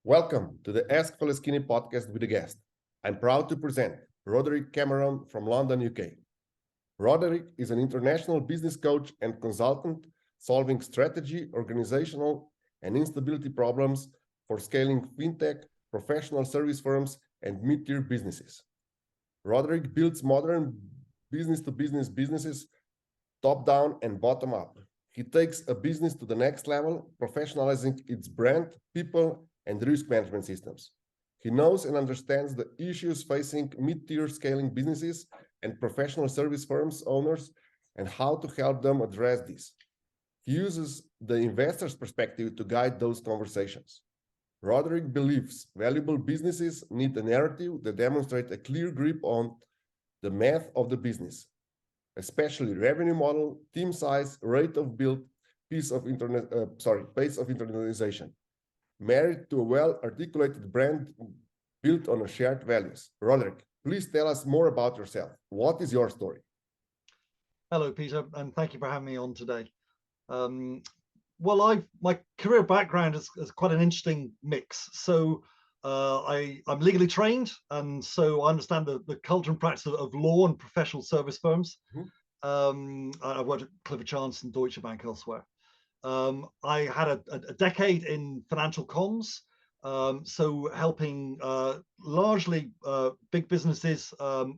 Welcome to the Ask Faleskini podcast with a guest. I'm proud to present Roderick Cameron from London, UK. Roderick is an international business coach and consultant solving strategy, organizational, and instability problems for scaling fintech, professional service firms, and mid-tier businesses. Roderick builds modern business-to-business businesses top-down and bottom-up. He takes a business to the next level, professionalizing its brand, people, and risk management systems. He knows and understands the issues facing mid-tier scaling businesses and professional service firms owners and how to help them address this. He uses the investor's perspective to guide those conversations. Roderick believes valuable businesses need a narrative that demonstrates a clear grip on the math of the business, especially revenue model, team size, rate of build, pace of internationalization, married to a well-articulated brand built on a shared values. Roderick, please tell us more about yourself. What is your story? Hello, Peter, and thank you for having me on today. My career background is quite an interesting mix. So I'm legally trained, and so I understand the culture and practice of law and professional service firms. I've worked at Clifford Chance and Deutsche Bank elsewhere. I had a decade in financial comms, so helping largely big businesses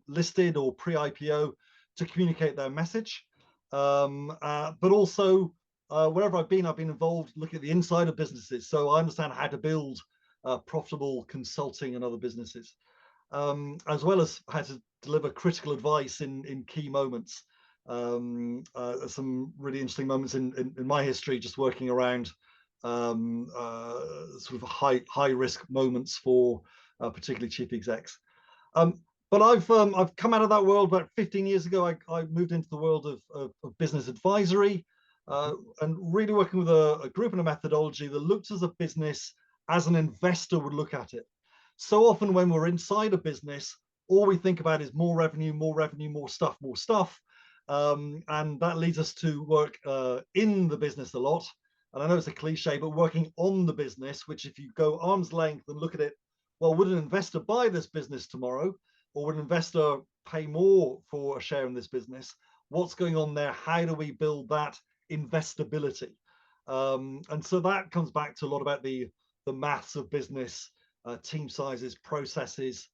listed or pre-IPO to communicate their message. But also, wherever I've been involved looking at the inside of businesses. So I understand how to build profitable consulting and other businesses, as well as how to deliver critical advice in key moments. Some really interesting moments in my history, just working around sort of high risk moments for particularly chief execs. But I've come out of that world about 15 years ago. I moved into the world of business advisory and really working with a group and a methodology that looked as a business as an investor would look at it. So often when we're inside a business, all we think about is more revenue, more stuff, more stuff. And that leads us to work in the business a lot. And I know it's a cliche, but working on the business, which if you go arm's length and look at it, well, would an investor buy this business tomorrow? Or would an investor pay more for a share in this business? What's going on there? How do we build that investibility? And so that comes back to a lot about the maths of business, team sizes, processes,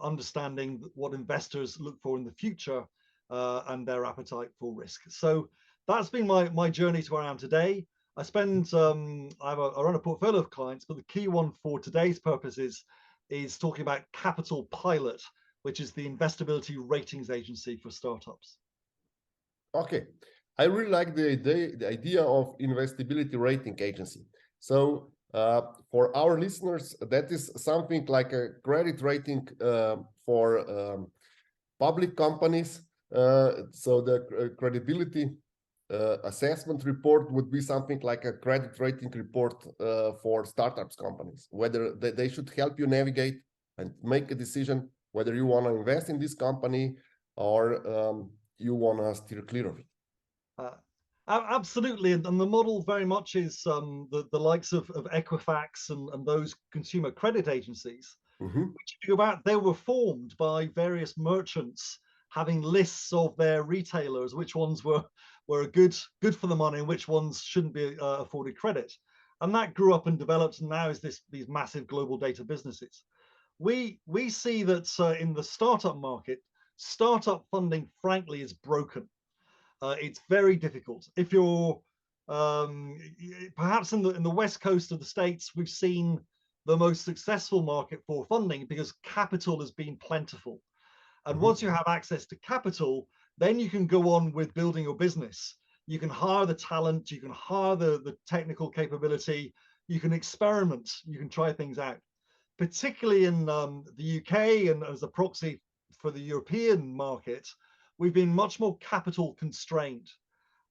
understanding what investors look for in the future, and their appetite for risk. So that's been my journey to where I am today. I run a portfolio of clients, but the key one for today's purposes is talking about Capital Pilot, which is the investibility ratings agency for startups. Okay, I really like the idea of investibility rating agency. So for our listeners, that is something like a credit rating for public companies. So the credibility assessment report would be something like a credit rating report for startups companies, whether they should help you navigate and make a decision whether you want to invest in this company or you want to steer clear of it. Absolutely, and the model very much is the likes of Equifax and those consumer credit agencies, which if you go back, they were formed by various merchants having lists of their retailers, which ones were good for the money and which ones shouldn't be afforded credit. And that grew up and developed, and now is these massive global data businesses. We see that in the startup market, startup funding, frankly, is broken. It's very difficult. If you're perhaps in the west coast of the States, we've seen the most successful market for funding because capital has been plentiful. And once you have access to capital, then you can go on with building your business. You can hire the talent, you can hire the technical capability, you can experiment, you can try things out. Particularly in the UK and as a proxy for the European market, we've been much more capital constrained.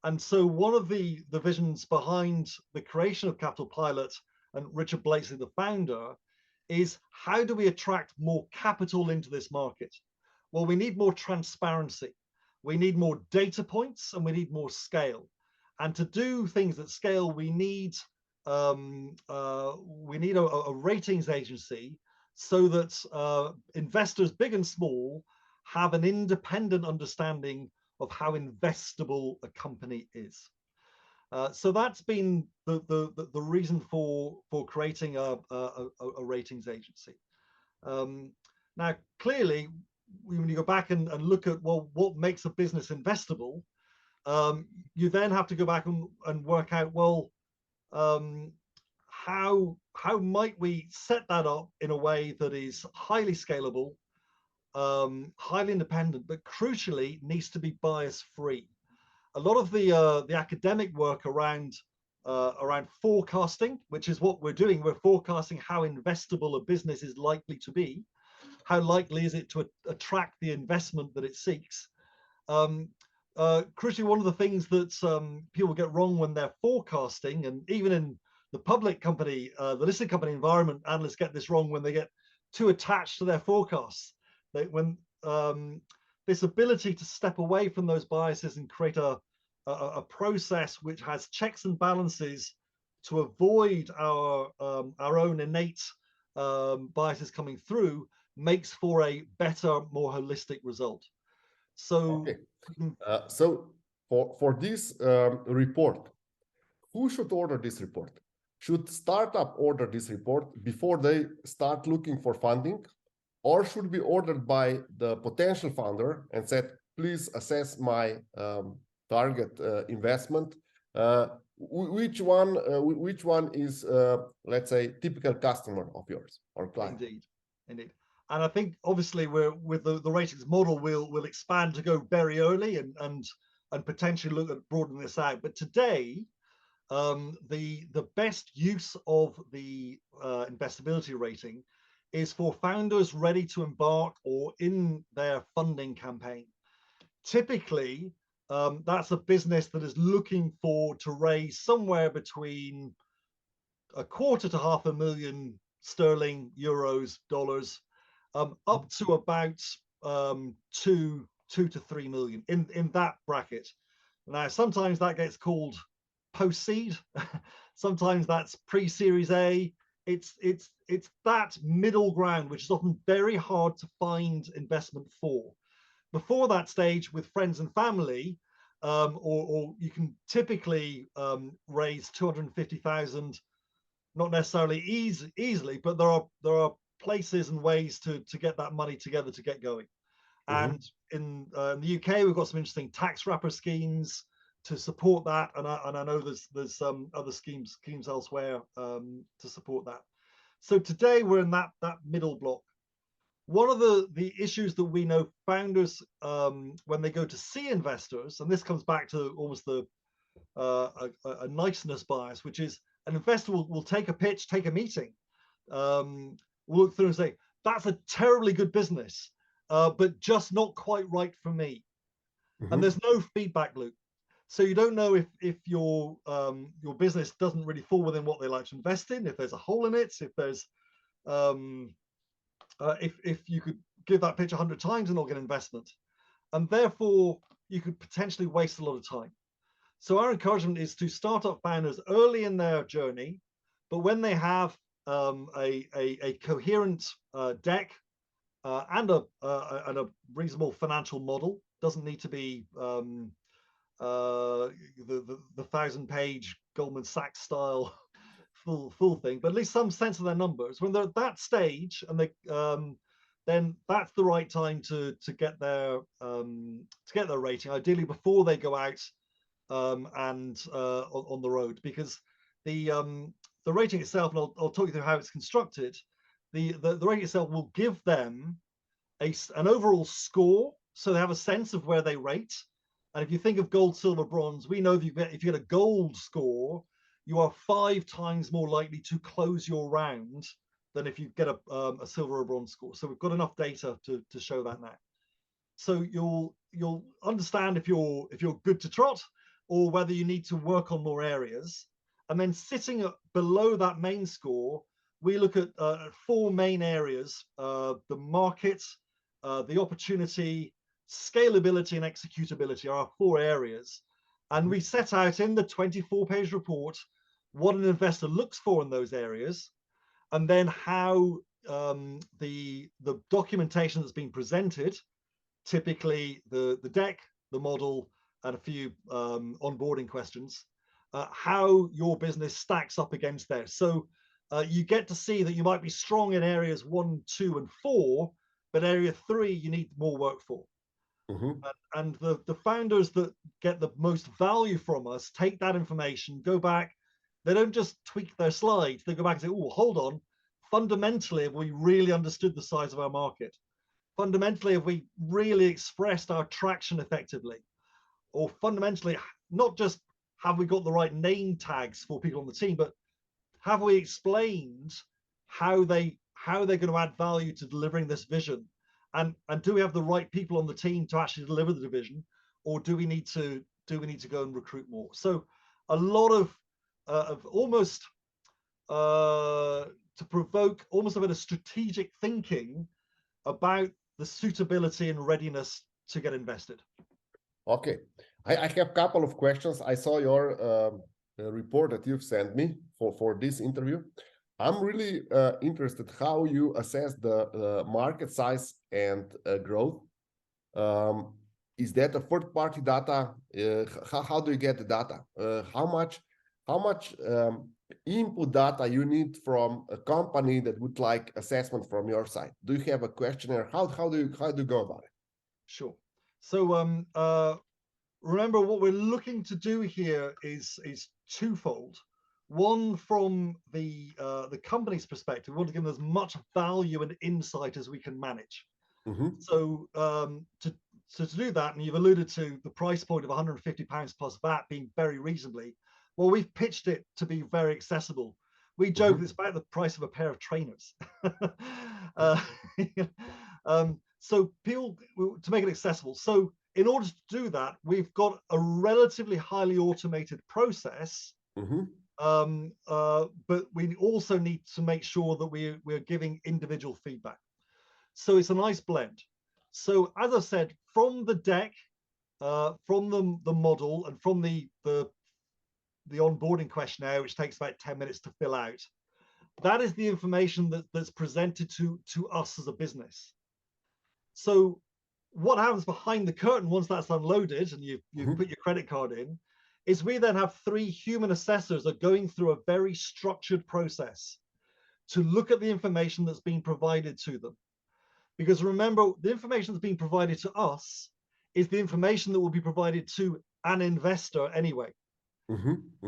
And so one of the visions behind the creation of Capital Pilot and Richard Blakesley, the founder, is how do we attract more capital into this market? Well, we need more transparency. We need more data points and we need more scale. And to do things at scale, we need we need a ratings agency so that investors, big and small, have an independent understanding of how investable a company is. So that's been the reason for creating a ratings agency. Now, clearly, when you go back and look at, well, what makes a business investable, you then have to go back and work out, well, how might we set that up in a way that is highly scalable, highly independent, but crucially needs to be bias free. A lot of the academic work around forecasting, which is what we're doing, we're forecasting how investable a business is likely to be, how likely is it to attract the investment that it seeks. Crucially, one of the things that people get wrong when they're forecasting, and even in the public company, the listed company environment, analysts get this wrong when they get too attached to their forecasts. When this ability to step away from those biases and create a process which has checks and balances to avoid our own innate biases coming through makes for a better, more holistic result. So, okay. So for this report, who should order this report? Should startup order this report before they start looking for funding, or should be ordered by the potential founder and said, please assess my target investment? Which one is, let's say, typical customer of yours or client? Indeed. And I think obviously we're with the ratings model, we'll expand to go very early and potentially look at broadening this out. But today, the best use of the investibility rating is for founders ready to embark or in their funding campaign. Typically, that's a business that is looking to raise somewhere between $250,000 to £500,000 sterling, euros, dollars, up to about 2 to 3 million in that bracket. Now, sometimes that gets called post-seed, sometimes that's pre-series A. It's that middle ground, which is often very hard to find investment for. Before that stage, with friends and family, or you can typically raise 250,000, not necessarily easily, but there are places and ways to get that money together to get going. Mm-hmm. And in the UK, we've got some interesting tax wrapper schemes to support that, and I know there's some other schemes elsewhere to support that. So today we're in that middle block. One of the issues that we know founders when they go to see investors, and this comes back to almost a niceness bias, which is an investor will take a pitch, take a meeting, we'll look through and say, that's a terribly good business, but just not quite right for me. Mm-hmm. And there's no feedback loop. So you don't know if your business doesn't really fall within what they like to invest in, if there's a hole in it, if there's if you could give that pitch 100 times and not get investment, and therefore you could potentially waste a lot of time. So our encouragement is to startup founders early in their journey, but when they have a coherent deck and a reasonable financial model, doesn't need to be the 1,000-page Goldman Sachs style full thing, but at least some sense of their numbers. When they're at that stage, and they then that's the right time to get their rating, ideally before they go out and on the road, because the rating itself, and I'll talk you through how it's constructed. The rating itself will give them an overall score, so they have a sense of where they rate. And if you think of gold, silver, bronze, we know that if you get a gold score, you are 5 times more likely to close your round than if you get a silver or bronze score. So we've got enough data to show that now. So you'll understand if you're good to trot, or whether you need to work on more areas. And then sitting below that main score, we look at 4 main areas: the market, the opportunity, scalability, and executability are our 4 areas. And we set out in the 24-page report what an investor looks for in those areas, and then how the documentation that's been presented, typically the deck, the model, and a few onboarding questions, how your business stacks up against there. So you get to see that you might be strong in areas 1, 2, and 4, but area 3 you need more work for. And the founders that get the most value from us take that information, go back. They don't just tweak their slides. They go back and say, oh, hold on. Fundamentally, have we really understood the size of our market? Fundamentally, have we really expressed our traction effectively? Or fundamentally, not just have we got the right name tags for people on the team, but have we explained how they're going to add value to delivering this vision? And do we have the right people on the team to actually deliver the vision, or do we need to go and recruit more? So a lot of almost to provoke almost a bit of strategic thinking about the suitability and readiness to get invested. Okay, I have a couple of questions. I saw your report that you've sent me for this interview. I'm really interested how you assess the market size and growth. Is that a third-party data? How do you get the data? How much input data you need from a company that would like assessment from your side? Do you have a questionnaire? How do you go about it? Sure. So remember, what we're looking to do here is twofold. One, from the company's perspective, we want to give them as much value and insight as we can manage. So to do that, and you've alluded to the price point of £150 plus VAT being very reasonably, well, we've pitched it to be very accessible. We joke it's about the price of a pair of trainers. So people, to make it accessible. So in order to do that, we've got a relatively highly automated process. But we also need to make sure that we're giving individual feedback. So it's a nice blend. So as I said, from the deck, from the model, and from the onboarding questionnaire, which takes about 10 minutes to fill out, that is the information that's presented to us as a business. So what happens behind the curtain once that's unloaded and you put your credit card in, is we then have 3 human assessors that are going through a very structured process to look at the information that's been provided to them. Because remember, the information that's being provided to us is the information that will be provided to an investor anyway.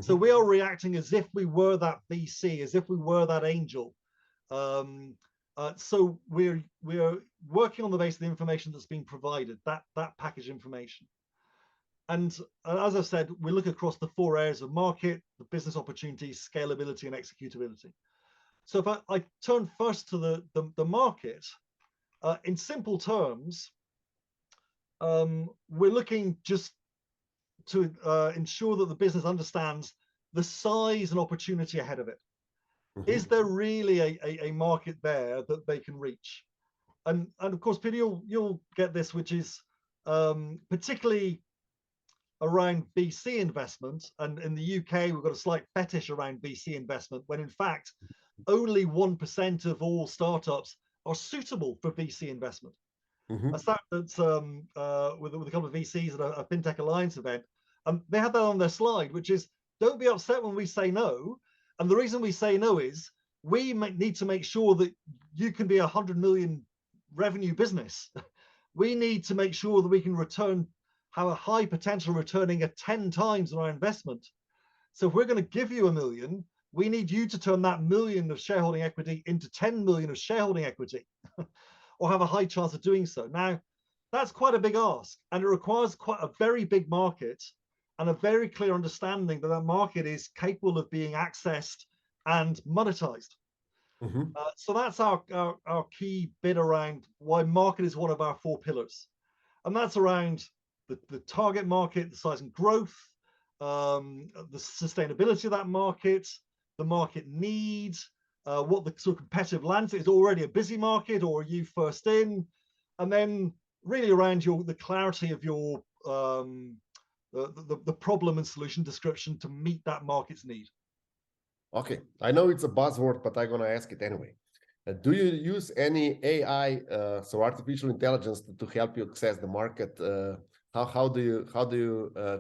So we are reacting as if we were that VC, as if we were that angel. So we're working on the basis of the information that's being provided, that package information. And as I said, we look across the 4 areas of market, the business opportunities, scalability, and executability. So if I turn first to the market, in simple terms, we're looking just to ensure that the business understands the size and opportunity ahead of it. Is there really a market there that they can reach? And of course, Peter, you'll get this, which is particularly around VC investment. And in the UK, we've got a slight fetish around VC investment, when in fact, only 1% of all startups are suitable for VC investment. That's with a couple of VCs at a FinTech Alliance event. They had that on their slide, which is, don't be upset when we say no. And the reason we say no is we need to make sure that you can be a 100 million revenue business. We need to make sure that we can have a high potential returning at 10 times on our investment. So if we're going to give you $1 million, we need you to turn that $1 million of shareholding equity into 10 million of shareholding equity, or have a high chance of doing so. Now, that's quite a big ask, and it requires quite a very big market and a very clear understanding that market is capable of being accessed and monetized. So that's our key bit around why market is one of our 4 pillars. And that's around the target market, the size and growth, the sustainability of that market, the market needs, what the sort of competitive landscape is. Already a busy market, or are you first in? And then really around the clarity of your the problem and solution description to meet that market's need. Okay, I know it's a buzzword, but I'm gonna ask it anyway. Do you use any AI, so artificial intelligence, to help you access the market? How do you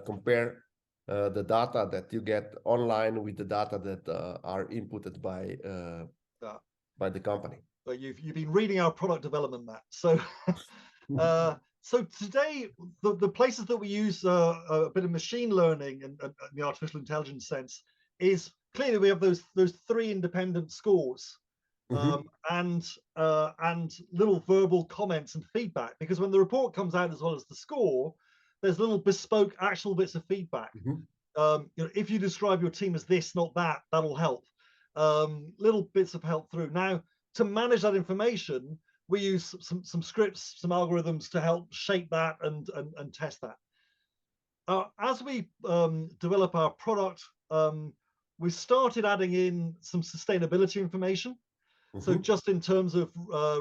compare the data that you get online with the data that are inputted Yeah. by the company? But you've been reading our product development map. So so today the places that we use a bit of machine learning and the artificial intelligence sense is clearly we have those three independent scores. And little verbal comments and feedback, because when the report comes out as well as the score, there's little bespoke actual bits of feedback. If you describe your team as this, not that, that'll help. Little bits of help through. Now, to manage that information, we use some scripts, some algorithms to help shape that and test that. As we develop our product, we started adding in some sustainability information. So just in terms of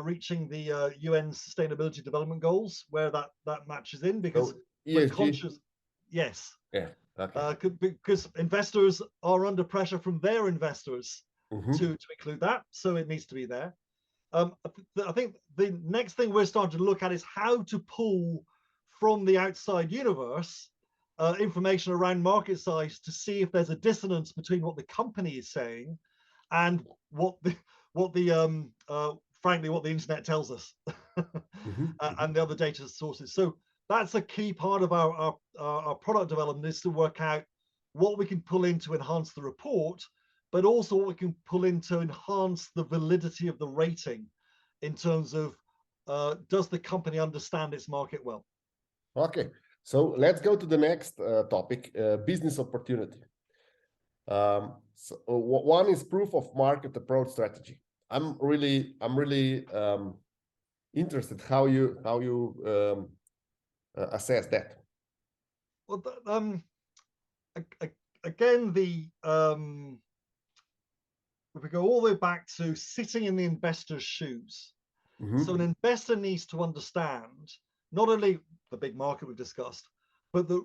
reaching the UN Sustainability Development Goals, where that matches in, because we're conscious. Yes. Yeah. Okay. Because investors are under pressure from their investors to include that, so it needs to be there. I think the next thing we're starting to look at is how to pull from the outside universe information around market size to see if there's a dissonance between what the company is saying and frankly what the internet tells us and the other data sources. So that's a key part of our product development, is to work out what we can pull in to enhance the report, but also what we can pull in to enhance the validity of the rating in terms of does the company understand its market well? Okay, so let's go to the next topic, business opportunity. So one is proof of market approach strategy. I'm really interested how you assess that. Well, again, if we go all the way back to sitting in the investor's shoes. So an investor needs to understand not only the big market we've discussed, but the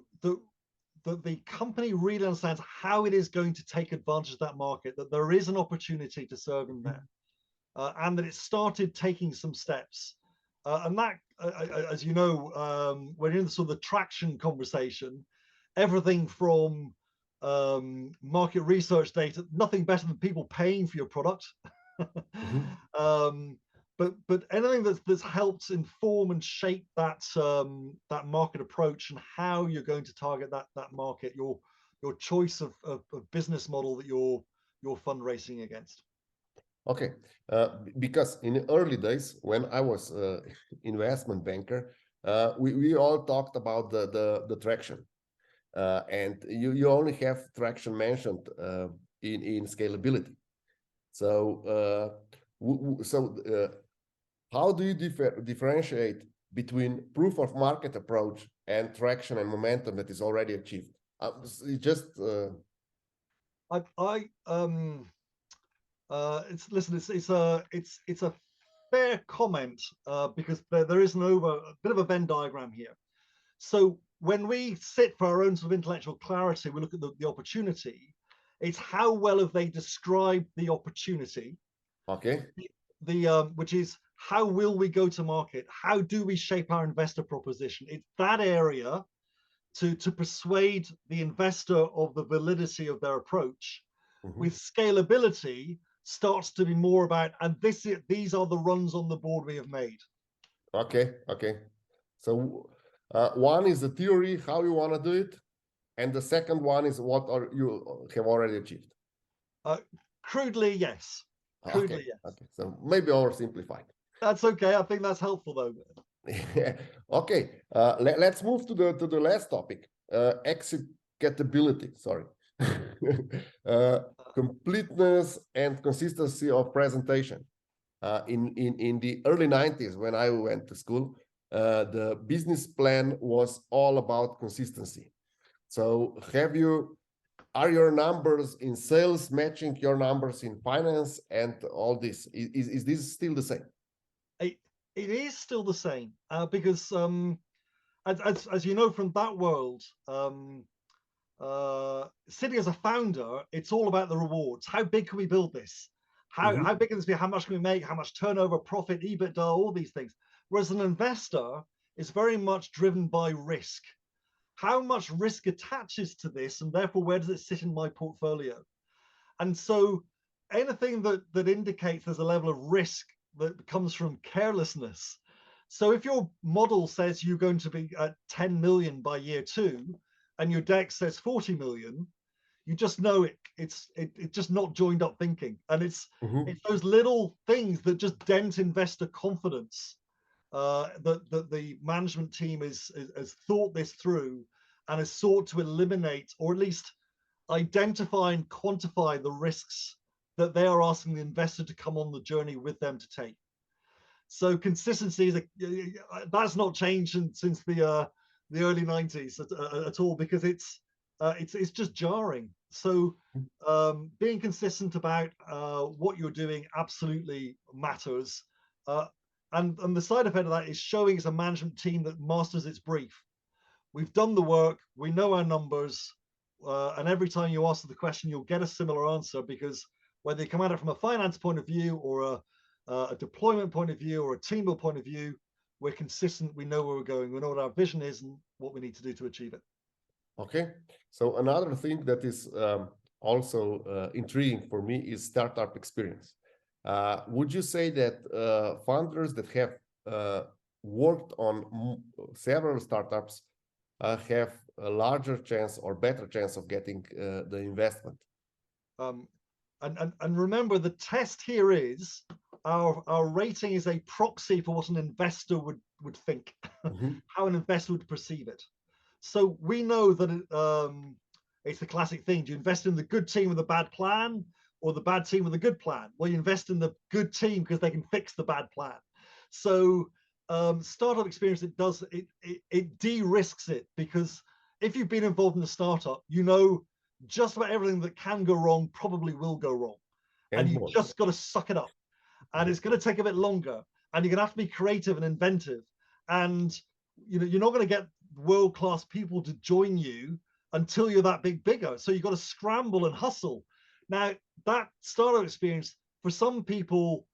company really understands how it is going to take advantage of that market, that there is an opportunity to serve in there, and that it started taking some steps. And that, as you know, when in sort of the traction conversation, everything from market research data, nothing better than people paying for your product. But anything that's helped inform and shape that market approach and how you're going to target that market, your choice of business model that you're fundraising against. Okay, because in the early days when I was investment banker, we all talked about the traction, and you only have traction mentioned in scalability. So how do you differentiate between proof of market approach and traction and momentum that is already achieved? It's a fair comment because there is a bit of a Venn diagram here. So when we sit for our own sort of intellectual clarity, we look at the opportunity. It's how well have they described the opportunity? Okay. Which is how will we go to market? How do we shape our investor proposition? It's that area to persuade the investor of the validity of their approach. With scalability starts to be more about, and these are the runs on the board we have made. Okay. So one is the theory, how you want to do it, and the second one is what you have already achieved. Crudely, yes. Crudely, yes. Okay. So maybe oversimplified. That's okay. I think that's helpful though. Okay. Let's move to the last topic. Executability. Sorry. Completeness and consistency of presentation. In the early 90s, when I went to school, the business plan was all about consistency. So are your numbers in sales matching your numbers in finance and all this? Is this still the same? It is still the same because as you know from that world, sitting as a founder, it's all about the rewards. How big can we build this? How big can this be? How much can we make? How much turnover, profit, EBITDA, all these things. Whereas an investor is very much driven by risk. How much risk attaches to this, and therefore where does it sit in my portfolio? And so anything that indicates there's a level of risk that comes from carelessness. So if your model says you're going to be at 10 million by year 2, and your deck says 40 million, you just know it's just not joined up thinking. And it's those little things that just dent investor confidence, that the management team has thought this through and has sought to eliminate, or at least identify and quantify the risks that they are asking the investor to come on the journey with them to take. So consistency that's not changed since the early 90s at all, because it's just jarring. So being consistent about what you're doing absolutely matters. And the side effect of that is showing as a management team that masters its brief. We've done the work, we know our numbers, and every time you ask the question, you'll get a similar answer, because whether you come at it from a finance point of view or a deployment point of view or a team build point of view, we're consistent, we know where we're going, we know what our vision is and what we need to do to achieve it. Okay, so another thing that is also intriguing for me is startup experience. Would you say that founders that have worked on several startups have a larger chance or better chance of getting the investment? And remember, the test here is our rating is a proxy for what an investor would think, how an investor would perceive it. So we know that it's the classic thing. Do you invest in the good team with a bad plan, or the bad team with a good plan? Well, you invest in the good team because they can fix the bad plan. So startup experience, it de-risks it, because if you've been involved in a startup, you know just about everything that can go wrong probably will go wrong, and you just got to suck it up. And it's going to take a bit longer, and you're going to have to be creative and inventive, and you're not going to get world-class people to join you until you're that bigger. So you've got to scramble and hustle. Now, that startup experience, for some people,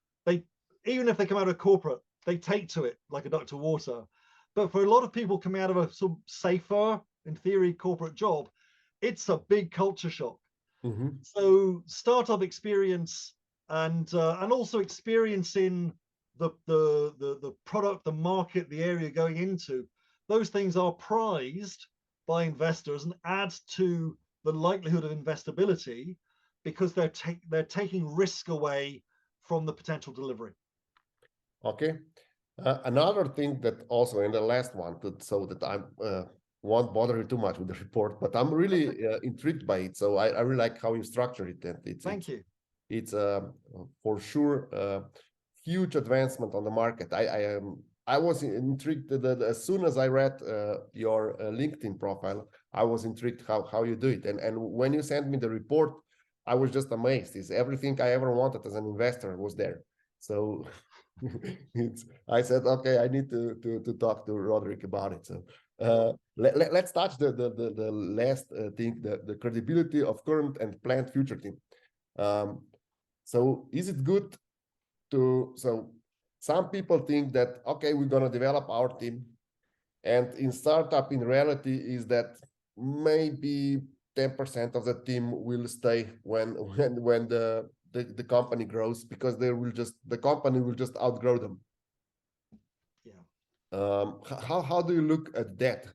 even if they come out of corporate, they take to it like a duck to water. But for a lot of people coming out of a sort of safer, in theory, corporate job, it's a big culture shock. So startup experience and also experience in the product, the market, the area going into, those things are prized by investors and add to the likelihood of investibility, because they're taking risk away from the potential delivery. Okay. Another thing that also, in the last one, so that I won't bother you too much with the report, but I'm really intrigued by it. So I really like how you structure it. And Thank you. It's for sure huge advancement on the market. I was intrigued that as soon as I read your LinkedIn profile, I was intrigued how you do it. And when you sent me the report, I was just amazed. It's everything I ever wanted as an investor was there. So I said, okay, I need to talk to Roderick about it. So let's touch the last thing, the credibility of current and planned future team. So is it good so some people think that, okay, we're going to develop our team, and in startup, in reality, is that maybe 10% of the team will stay when the company grows, because the company will just outgrow them. Yeah. How do you look at that?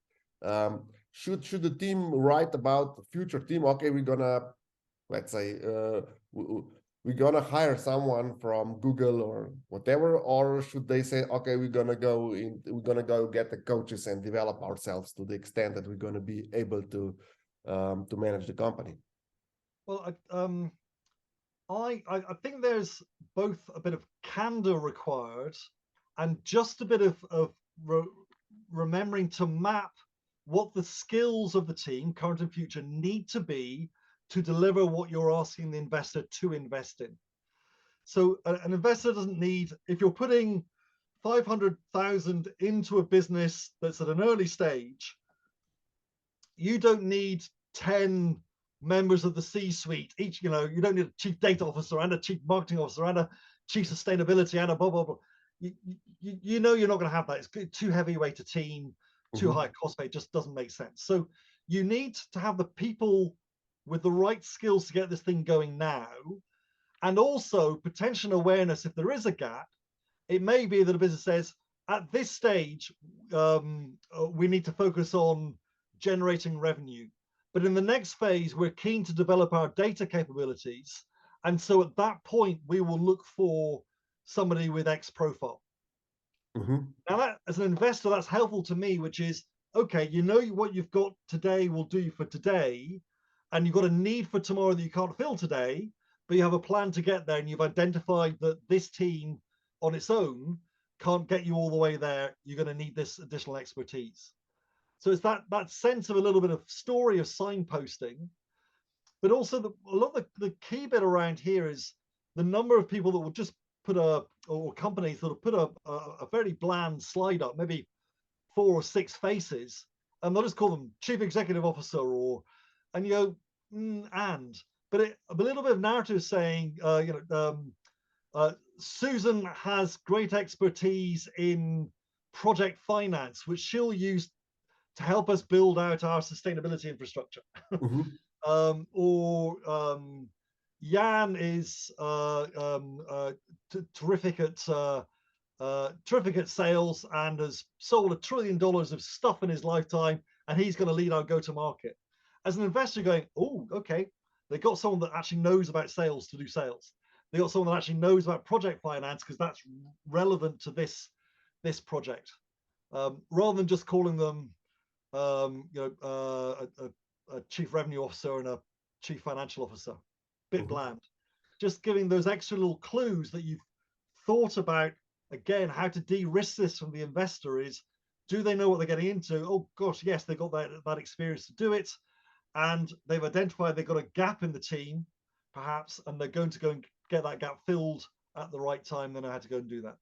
Should the team write about future team? Okay, we're gonna, let's say, we're gonna hire someone from Google or whatever, or should they say, okay, we're gonna go get the coaches and develop ourselves to the extent that we're gonna be able to manage the company? Well, I think there's both a bit of candor required and just a bit of remembering to map what the skills of the team, current and future, need to be to deliver what you're asking the investor to invest in. So an investor doesn't need, if you're putting 500,000 into a business that's at an early stage, you don't need 10 members of the C-suite, each, you know, you don't need a chief data officer and a chief marketing officer and a chief sustainability and a blah, blah, blah. You know you're not going to have that. It's too heavyweight a team, too high cost base, just doesn't make sense. So you need to have the people with the right skills to get this thing going now, and also potential awareness if there is a gap. It may be that a business says, at this stage, we need to focus on generating revenue. But in the next phase, we're keen to develop our data capabilities. And so at that point, we will look for somebody with X profile. Now, that, as an investor, that's helpful to me, which is, okay, you know what you've got today will do for today, and you've got a need for tomorrow that you can't fill today, but you have a plan to get there, and you've identified that this team on its own can't get you all the way there. You're going to need this additional expertise. So it's that sense of a little bit of story of signposting, but also a lot of the key bit around here is the number of people that will just put or companies that will put a very bland slide up, maybe 4 or 6 faces, and they'll just call them chief executive officer and you go, but a little bit of narrative saying, Susan has great expertise in project finance, which she'll use to help us build out our sustainability infrastructure. Jan is terrific at sales and has sold $1 trillion of stuff in his lifetime, and he's going to lead our go-to-market. As an investor going, oh, okay, they got someone that actually knows about sales to do sales. They got someone that actually knows about project finance because that's relevant to this project, rather than just calling them a chief revenue officer and a chief financial officer. Bit bland. Just giving those extra little clues that you've thought about, again, how to de-risk this from the investor is, do they know what they're getting into? Oh gosh, yes, they've got that experience to do it, and they've identified they've got a gap in the team, perhaps, and they're going to go and get that gap filled at the right time. They know how to go and do that.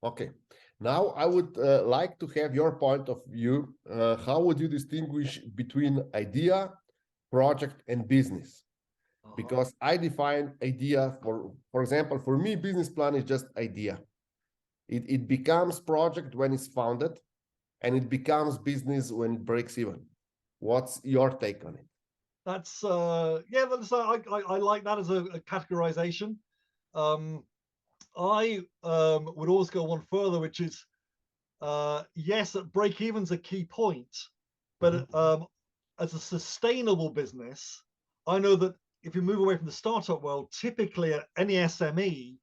Okay. Now I would like to have your point of view. How would you distinguish between idea, project, and business? Because I define idea for example, for me, business plan is just idea. It becomes project when it's founded, and it becomes business when it breaks even. What's your take on it? That's I like that as a categorization. I would always go one further, which is yes, break even's a key point, but as a sustainable business, I know that if you move away from the startup world, typically at any SME,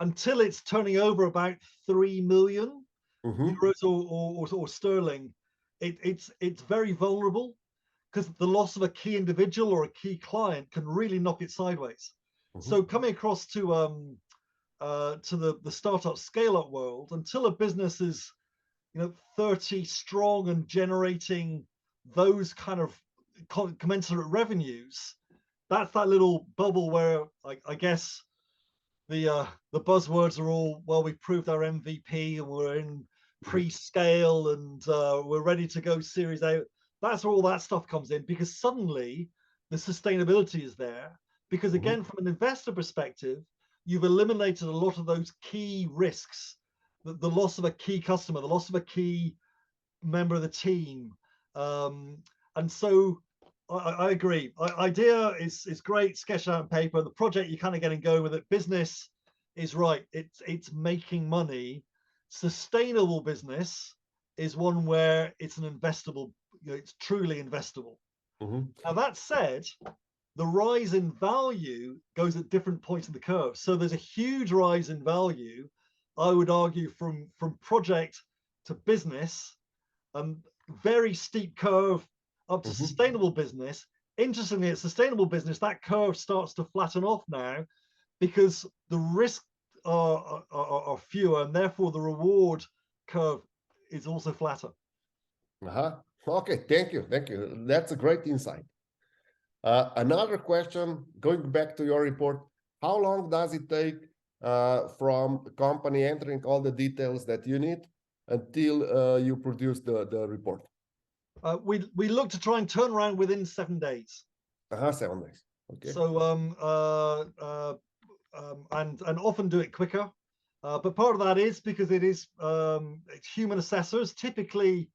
until it's turning over about 3 million euros or sterling, it's very vulnerable, because the loss of a key individual or a key client can really knock it sideways. So coming across to the startup scale-up world, until a business is 30 strong and generating those kind of commensurate revenues, that's that little bubble where I guess the buzzwords are all, well, we've proved our MVP and we're in pre-scale and we're ready to go Series A. That's where all that stuff comes in, because suddenly the sustainability is there. Because again, from an investor perspective, you've eliminated a lot of those key risks, the loss of a key customer, the loss of a key member of the team. And so I agree. Idea is great, sketch out on paper. The project, you're kind of getting going with it. Business is right. It's making money. Sustainable business is one where it's an investable, it's truly investable. Now, that said, the rise in value goes at different points in the curve. So there's a huge rise in value, I would argue, from project to business, very steep curve up to sustainable business. Interestingly, at sustainable business, that curve starts to flatten off now, because the risks are fewer, and therefore the reward curve is also flatter. Okay, thank you. That's a great insight. Another question, going back to your report, how long does it take from the company entering all the details that you need until you produce the report? We look to try and turn around within 7 days. 7 days. Okay. So and often do it quicker. But part of that is because it's human assessors, typically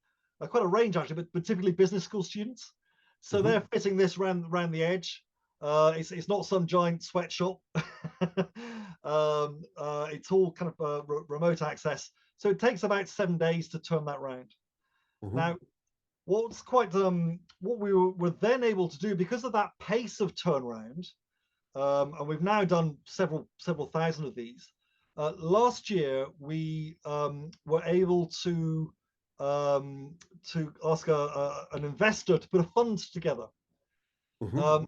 quite a range actually, but typically business school students. So they're fitting this around the edge. It's not some giant sweatshop. It's all kind of remote access. So it takes about 7 days to turn that round. Now, what's quite what we were then able to do because of that pace of turnaround, and we've now done several thousand of these. Last year, we were able to ask an investor to put a fund together.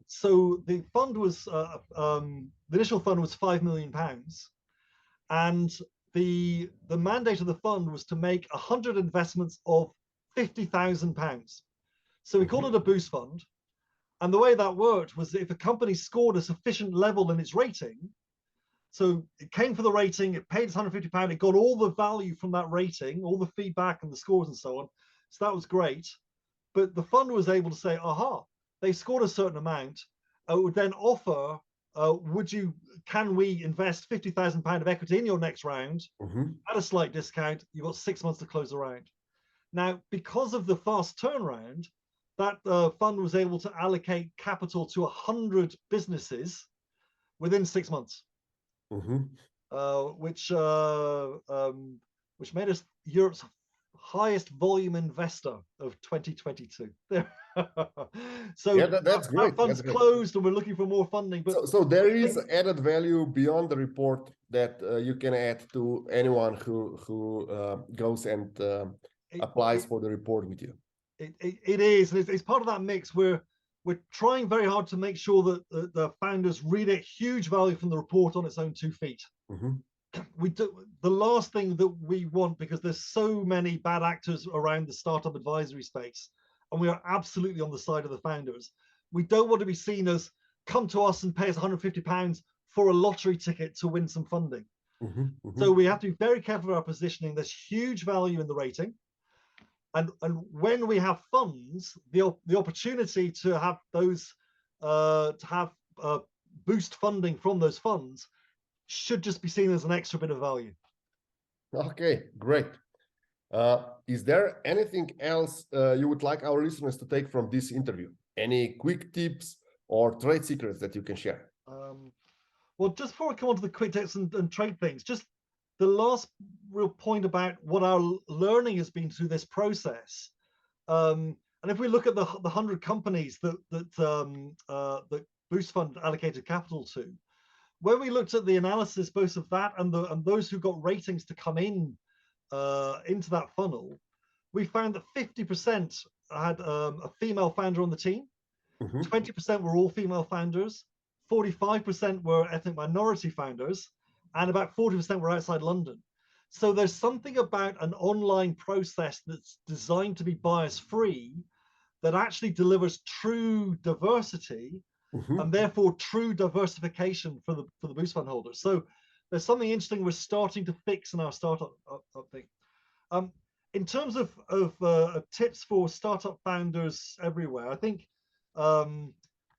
So the fund was the initial fund was £5 million, and the mandate of the fund was to make 100 investments of £50,000. So we called it a boost fund. And the way that worked was that if a company scored a sufficient level in its rating, so it came for the rating, it paid £150, it got all the value from that rating, all the feedback and the scores and so on. So that was great. But the fund was able to say, aha, they scored a certain amount, would then offer, can we invest £50,000 of equity in your next round at a slight discount? You've got 6 months to close the round. Now, because of the fast turnaround, that fund was able to allocate capital to 100 businesses within 6 months, which made us Europe's highest volume investor of 2022. So yeah, that's great. That fund's closed, and we're looking for more funding. But so there is added value beyond the report that you can add to anyone who goes and applies for the report with you. It is. It's part of that mix where we're trying very hard to make sure that the founders really get huge value from the report on its own 2 feet. We do the last thing that we want, because there's so many bad actors around the startup advisory space, and we are absolutely on the side of the founders. We don't want to be seen as come to us and pay us £150 for a lottery ticket to win some funding. So we have to be very careful of our positioning. There's huge value in the rating. And when we have funds, the opportunity to have those boost funding from those funds should just be seen as an extra bit of value. Okay, great. Is there anything else you would like our listeners to take from this interview? Any quick tips or trade secrets that you can share? Well, just before I come on to the quick tips and trade things, just the last real point about what our learning has been through this process. And if we look at the 100 companies that Boost Fund allocated capital to, when we looked at the analysis both of that and those who got ratings to come in into that funnel, we found that 50% had a female founder on the team, 20% were all female founders, 45% were ethnic minority founders, and about 40% were outside London. So there's something about an online process that's designed to be bias-free that actually delivers true diversity and therefore true diversification for the Boost Fund holders. So there's something interesting we're starting to fix in our startup thing. In terms of tips for startup founders everywhere, I think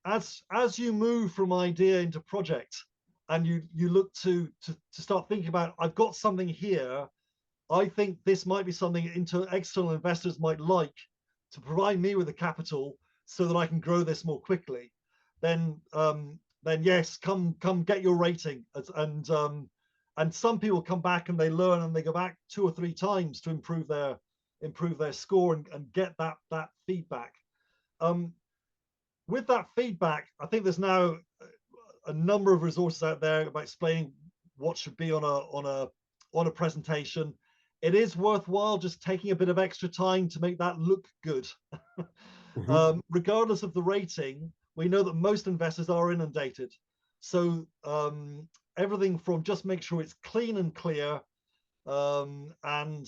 as you move from idea into project, and you look to start thinking about, I've got something here, I think this might be something external investors might like to provide me with the capital so that I can grow this more quickly. Then yes, come get your rating. And some people come back and they learn and they go back 2 or 3 times to improve their score and get that feedback. With that feedback, I think there's now a number of resources out there about explaining what should be on a presentation. It is worthwhile just taking a bit of extra time to make that look good. Regardless of the rating, we know that most investors are inundated. So everything from just make sure it's clean and clear and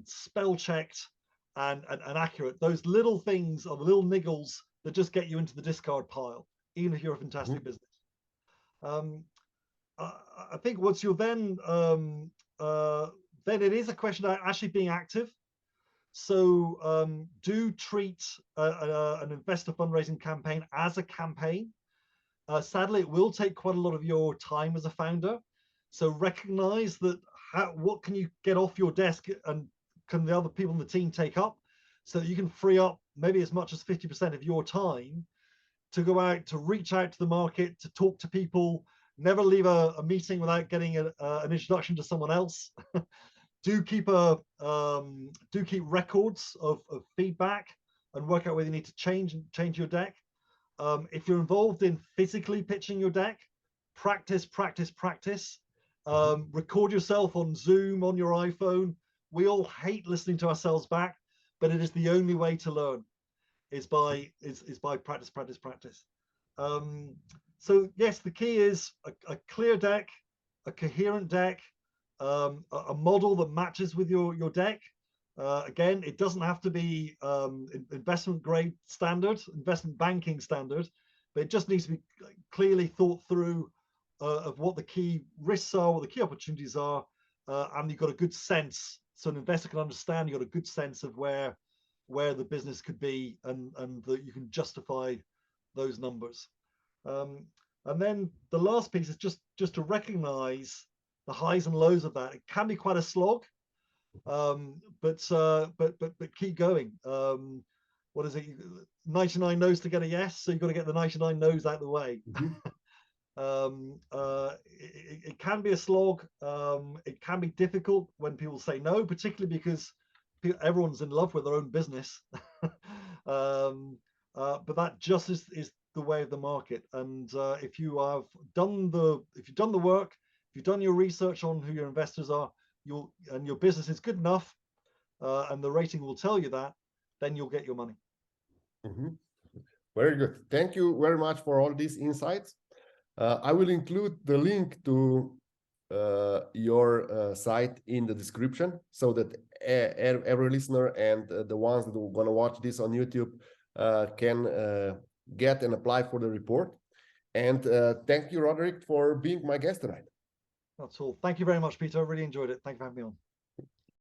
spell checked and accurate. Those little things are the little niggles that just get you into the discard pile, even if you're a fantastic business. I think once you're then it is a question of actually being active. So do treat an investor fundraising campaign as a campaign. Sadly, it will take quite a lot of your time as a founder. So recognize that what can you get off your desk and can the other people in the team take up, so that you can free up maybe as much as 50% of your time to go out, to reach out to the market, to talk to people. Never leave a meeting without getting an introduction to someone else. Do keep records of feedback and work out whether you need to change your deck. If you're involved in physically pitching your deck, practice. Record yourself on Zoom, on your iPhone. We all hate listening to ourselves back, but it is the only way to learn, is by practice. So yes, the key is a clear deck, a coherent deck, a model that matches with your deck. Again, it doesn't have to be investment grade standard, investment banking standard, but it just needs to be clearly thought through of what the key risks are, what the key opportunities are, and you've got a good sense, so an investor can understand, you've got a good sense of where the business could be, and that you can justify those numbers. And then the last piece is just to recognize the highs and lows of that. It can be quite a slog, but keep going. What is it? 99 no's to get a yes, so you've got to get the 99 no's out of the way. It can be a slog. It can be difficult when people say no, particularly because everyone's in love with their own business. But that just is the way of the market. And if you've done the work, if you've done your research on who your investors are, and your business is good enough, and the rating will tell you that, then you'll get your money. Very good. Thank you very much for all these insights. I will include the link to your site in the description, so that every listener and the ones that are going to watch this on YouTube can get and apply for the report. And thank you, Roderick, for being my guest tonight. That's all. Thank you very much, Peter. I really enjoyed it. Thank you for having me on.